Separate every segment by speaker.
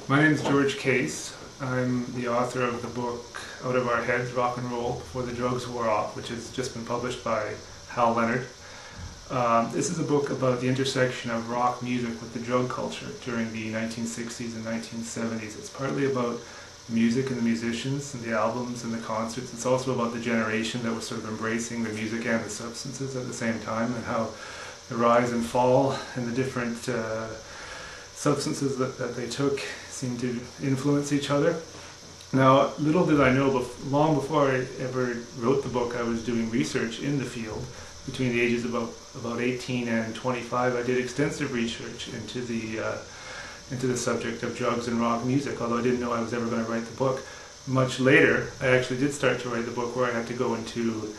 Speaker 1: My name is George Case. I'm the author of the book Out of Our Heads, Rock and Roll Before the Drugs Wore Off, which has just been published by Hal Leonard. This is a book about the intersection of rock music with the drug culture during the 1960s and 1970s. It's partly about music and the musicians and the albums and the concerts. It's also about the generation that was sort of embracing the music and the substances at the same time, and how the rise and fall and the different substances that they took seemed to influence each other. Now, little did I know, long before I ever wrote the book, I was doing research in the field. Between the ages of about 18 and 25, I did extensive research into the subject of drugs and rock music, although I didn't know I was ever going to write the book. Much later, I actually did start to write the book where I had to go into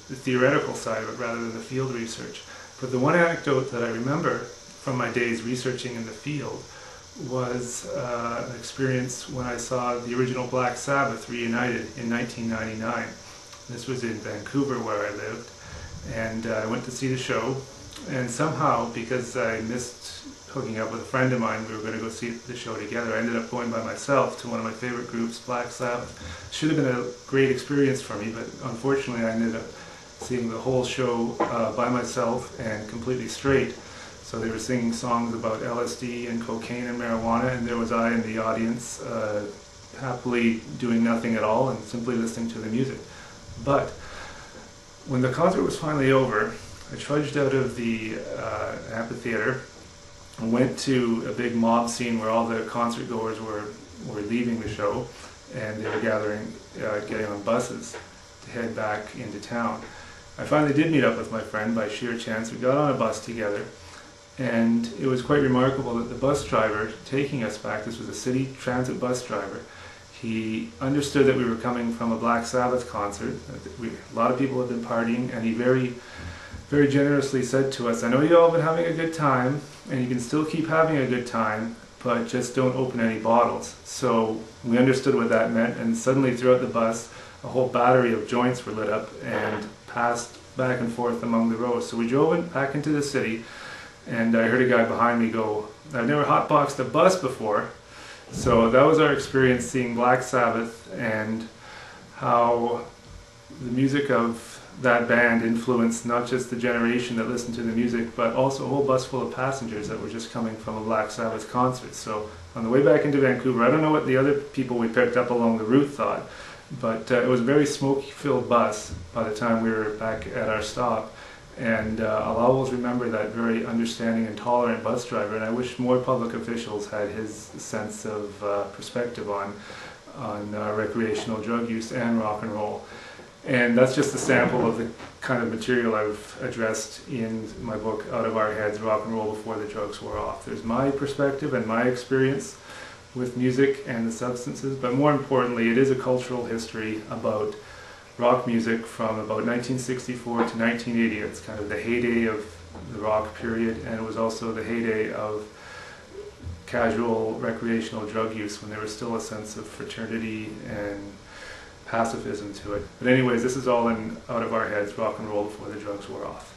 Speaker 1: the theoretical side of it rather than the field research. But the one anecdote that I remember from my days researching in the field was an experience when I saw the original Black Sabbath reunited in 1999. This was in Vancouver, where I lived, and I went to see the show, and somehow, because I missed hooking up with a friend of mine, we were going to go see the show together, I ended up going by myself to one of my favorite groups, Black Sabbath. Should have been a great experience for me, but unfortunately I ended up seeing the whole show by myself and completely straight. So they were singing songs about LSD and cocaine and marijuana, and there was I in the audience, happily doing nothing at all and simply listening to the music. But when the concert was finally over, I trudged out of the amphitheater and went to a big mob scene where all the concert goers were leaving the show, and they were getting on buses to head back into town. I finally did meet up with my friend by sheer chance. We got on a bus together, and it was quite remarkable that the bus driver taking us back, this was a city transit bus driver, he understood that we were coming from a Black Sabbath concert. A lot of people had been partying, and he very generously said to us, "I know you all have been having a good time, and you can still keep having a good time, but just don't open any bottles." So we understood what that meant, and suddenly throughout the bus, a whole battery of joints were lit up and passed back and forth among the rows. So we drove back into the city, and I heard a guy behind me go, "I've never hotboxed a bus before." So that was our experience seeing Black Sabbath, and how the music of that band influenced not just the generation that listened to the music, but also a whole bus full of passengers that were just coming from a Black Sabbath concert. So on the way back into Vancouver, I don't know what the other people we picked up along the route thought, but it was a very smoke-filled bus by the time we were back at our stop. And I'll always remember that very understanding and tolerant bus driver, and I wish more public officials had his sense of perspective on recreational drug use and rock and roll. And that's just a sample of the kind of material I've addressed in my book, Out of Our Heads, Rock and Roll Before the Drugs Wore Off. There's my perspective and my experience with music and the substances, but more importantly, it is a cultural history about rock music from about 1964 to 1980. It's kind of the heyday of the rock period, and it was also the heyday of casual recreational drug use, when there was still a sense of fraternity and pacifism to it. But anyways, this is all in Out of Our Heads, Rock and Roll Before the Drugs Wore Off.